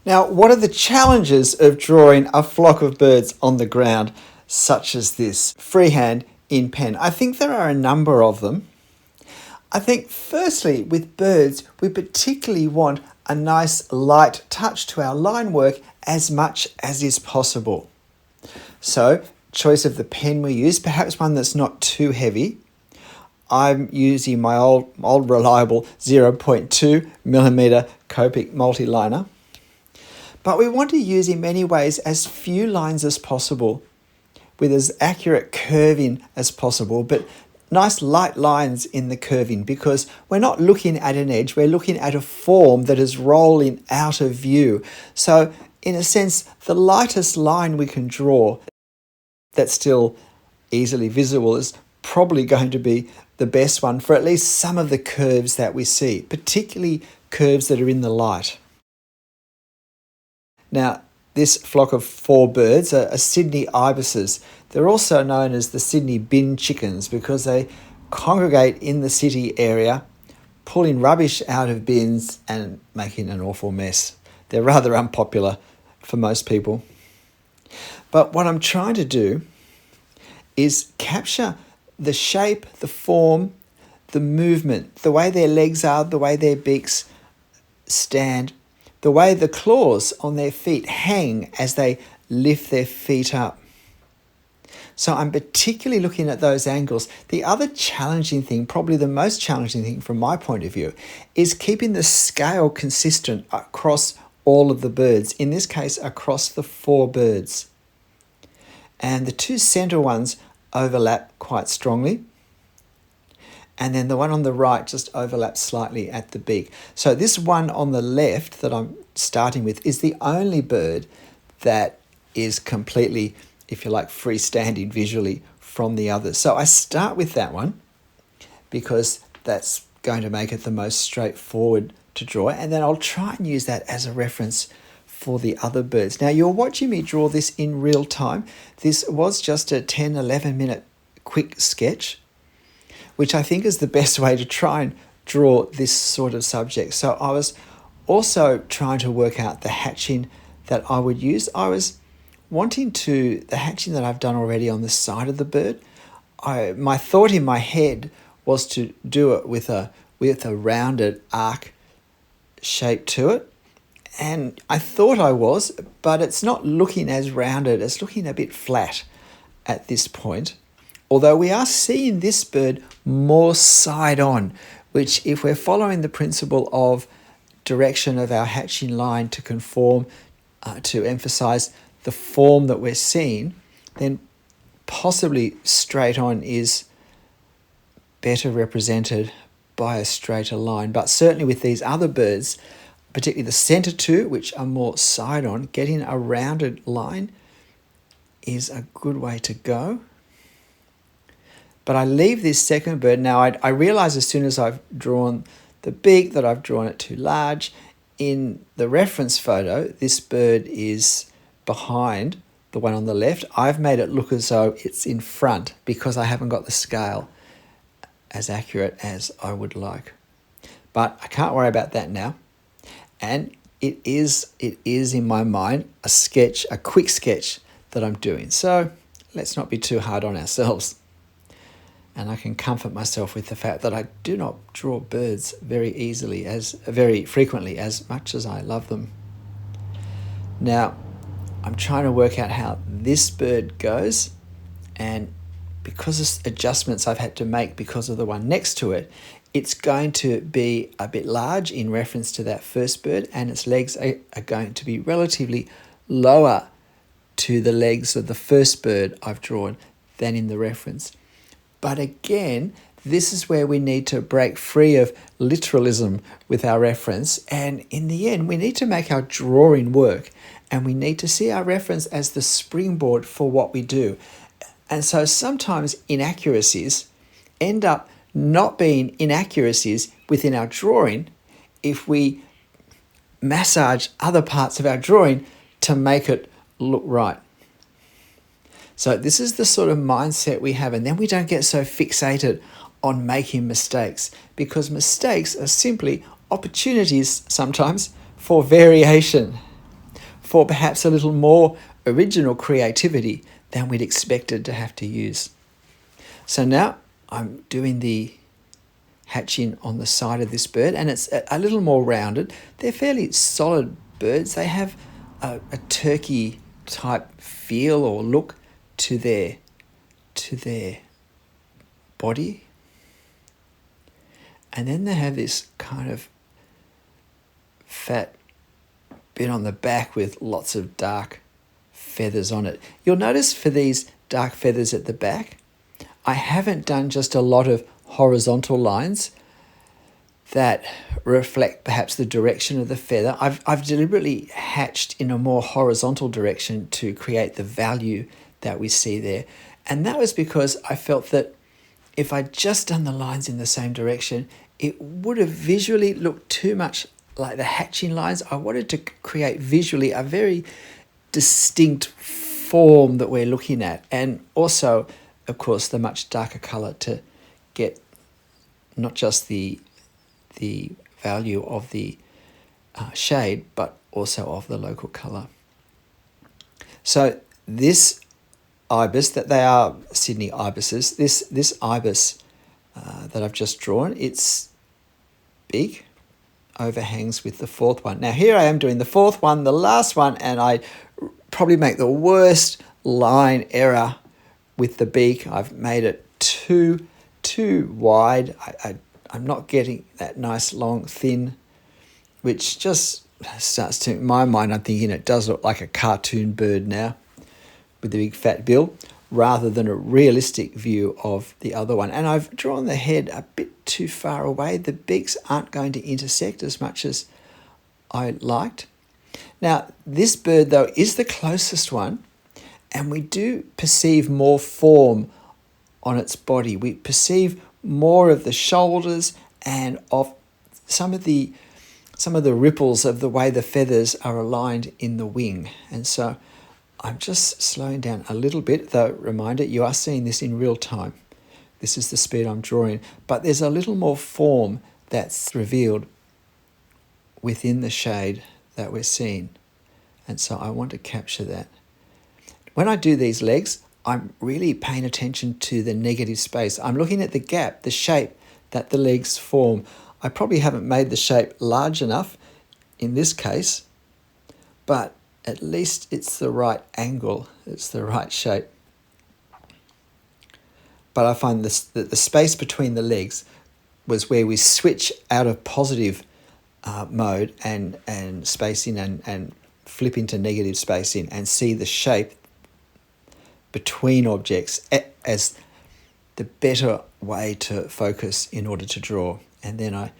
Now, what are the challenges of drawing a flock of birds on the ground such as this, freehand in pen? I think there are a number of them. I think firstly, with birds, we particularly want a nice light touch to our line work as much as is possible. So, choice of the pen we use, perhaps one that's not too heavy. I'm using my old reliable 0.2 millimeter Copic multiliner. But we want to use in many ways as few lines as possible with as accurate curving as possible, but nice light lines in the curving, because we're not looking at an edge, we're looking at a form that is rolling out of view. So in a sense, the lightest line we can draw that's still easily visible is probably going to be the best one for at least some of the curves that we see, particularly curves that are in the light. Now, this flock of 4 birds are Sydney Ibises. They're also known as the Sydney bin chickens because they congregate in the city area, pulling rubbish out of bins and making an awful mess. They're rather unpopular for most people. But what I'm trying to do is capture the shape, the form, the movement, the way their legs are, the way their beaks stand, the way the claws on their feet hang as they lift their feet up. So I'm particularly looking at those angles. The other challenging thing, probably the most challenging thing from my point of view, is keeping the scale consistent across all of the birds, in this case across the 4 birds. And the 2 center ones overlap quite strongly. And then the one on the right just overlaps slightly at the beak. So this one on the left that I'm starting with is the only bird that is completely, if you like, freestanding visually from the others. So I start with that one because that's going to make it the most straightforward to draw. And then I'll try and use that as a reference for the other birds. Now you're watching me draw this in real time. This was just a 10-11 minute quick sketch, which I think is the best way to try and draw this sort of subject. So I was also trying to work out the hatching that I would use. I was wanting the hatching that I've done already on the side of the bird. My thought in my head was to do it with a rounded arc shape to it. And I thought I was, but it's not looking as rounded. It's looking a bit flat at this point. Although we are seeing this bird more side on, which if we're following the principle of direction of our hatching line to conform, to emphasize the form that we're seeing, then possibly straight on is better represented by a straighter line. But certainly with these other birds, particularly the center 2, which are more side on, getting a rounded line is a good way to go. But I leave this second bird. Now, I realize as soon as I've drawn the beak that I've drawn it too large. In the reference photo, this bird is behind the one on the left. I've made it look as though it's in front because I haven't got the scale as accurate as I would like. But I can't worry about that now. And it is in my mind a quick sketch that I'm doing. So let's not be too hard on ourselves. And I can comfort myself with the fact that I do not draw birds very frequently, as much as I love them. Now, I'm trying to work out how this bird goes, and because of adjustments I've had to make because of the one next to it, it's going to be a bit large in reference to that first bird, and its legs are going to be relatively lower to the legs of the first bird I've drawn than in the reference. But again, this is where we need to break free of literalism with our reference. And in the end, we need to make our drawing work. And we need to see our reference as the springboard for what we do. And so sometimes inaccuracies end up not being inaccuracies within our drawing if we massage other parts of our drawing to make it look right. So this is the sort of mindset we have, and then we don't get so fixated on making mistakes, because mistakes are simply opportunities sometimes for variation. for perhaps a little more original creativity than we'd expected to have to use. So now I'm doing the hatching on the side of this bird, and it's a little more rounded. They're fairly solid birds. They have a turkey type feel or look to their body, and then they have this kind of fat bit on the back with lots of dark feathers on it. You'll notice for these dark feathers at the back, I haven't done just a lot of horizontal lines that reflect perhaps the direction of the feather. I've deliberately hatched in a more horizontal direction to create the value that we see there. And that was because I felt that if I'd just done the lines in the same direction, it would have visually looked too much like the hatching lines. I wanted to create visually a very distinct form that we're looking at, and also, of course, the much darker colour to get not just the value of the shade, but also of the local colour. So this ibis, that they are Sydney Ibises, this ibis that I've just drawn, its beak overhangs with the fourth one. Now here I am doing the fourth one, the last one, and I probably make the worst line error with the beak. I've made it too wide. I'm not getting that nice long thin, which just starts to, in my mind, I'm thinking it does look like a cartoon bird now with the big fat bill, rather than a realistic view of the other one. And I've drawn the head a bit too far away. The beaks aren't going to intersect as much as I liked. Now, this bird, though, is the closest one, and we do perceive more form on its body. We perceive more of the shoulders and of some of the ripples of the way the feathers are aligned in the wing. And so I'm just slowing down a little bit, though, reminder, you are seeing this in real time. This is the speed I'm drawing, but there's a little more form that's revealed within the shade that we're seeing. And so I want to capture that. When I do these legs, I'm really paying attention to the negative space. I'm looking at the gap, the shape that the legs form. I probably haven't made the shape large enough in this case, but at least it's the right angle, it's the right shape. But I find that the space between the legs was where we switch out of positive mode and spacing and flip into negative spacing and see the shape between objects as the better way to focus in order to draw. And then I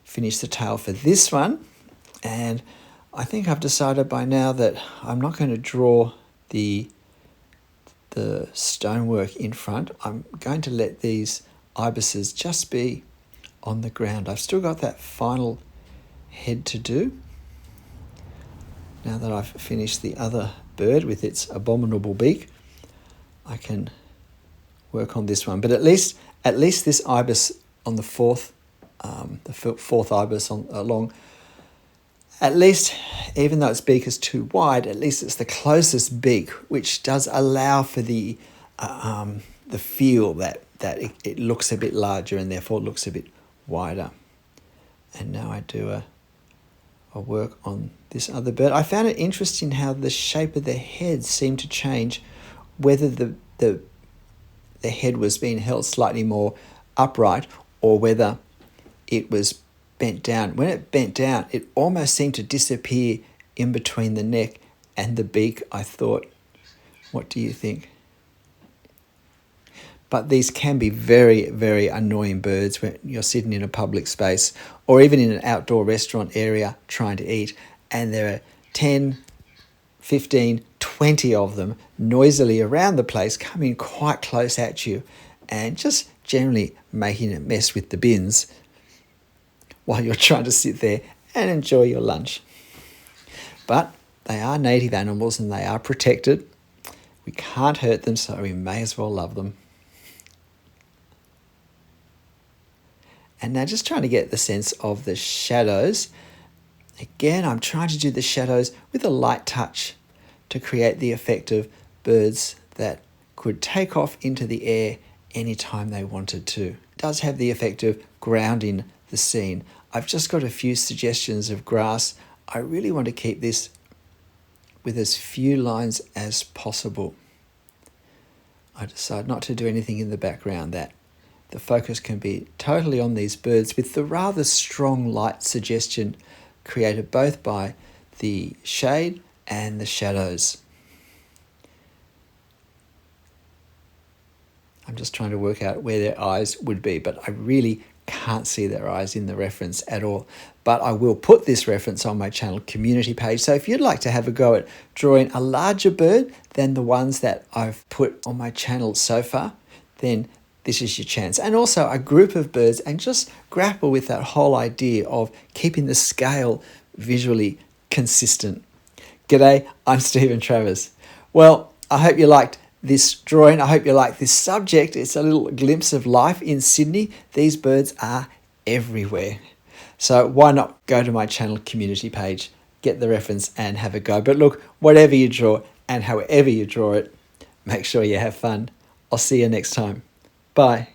finish the tail for this one, and I think I've decided by now that I'm not going to draw the stonework in front. I'm going to let these ibises just be on the ground. I've still got that final head to do. Now that I've finished the other bird with its abominable beak, I can work on this one. But at least this ibis on the fourth ibis along, at least, even though its beak is too wide, at least it's the closest beak, which does allow for the feel that it looks a bit larger and therefore looks a bit wider. And now I do a work on this other bird. I found it interesting how the shape of the head seemed to change, whether the head was being held slightly more upright or whether it was bent down. When it bent down, it almost seemed to disappear in between the neck and the beak, I thought. What do you think? But these can be very, very annoying birds when you're sitting in a public space or even in an outdoor restaurant area trying to eat, and there are 10, 15, 20 of them noisily around the place, coming quite close at you and just generally making a mess with the bins while you're trying to sit there and enjoy your lunch. But they are native animals and they are protected. We can't hurt them, so we may as well love them. And now just trying to get the sense of the shadows. Again, I'm trying to do the shadows with a light touch to create the effect of birds that could take off into the air anytime they wanted to. It does have the effect of grounding the scene. I've just got a few suggestions of grass. I really want to keep this with as few lines as possible. I decide not to do anything in the background, that the focus can be totally on these birds with the rather strong light suggestion created both by the shade and the shadows. I'm just trying to work out where their eyes would be, but I really can't see their eyes in the reference at all. But I will put this reference on my channel community page. So if you'd like to have a go at drawing a larger bird than the ones that I've put on my channel so far, then this is your chance. And also a group of birds, and just grapple with that whole idea of keeping the scale visually consistent. G'day, I'm Stephen Travers. Well, I hope you liked this drawing. I hope you like this subject. It's a little glimpse of life in Sydney. These birds are everywhere. So why not go to my channel community page, get the reference and have a go. But look, whatever you draw and however you draw it, make sure you have fun. I'll see you next time. Bye.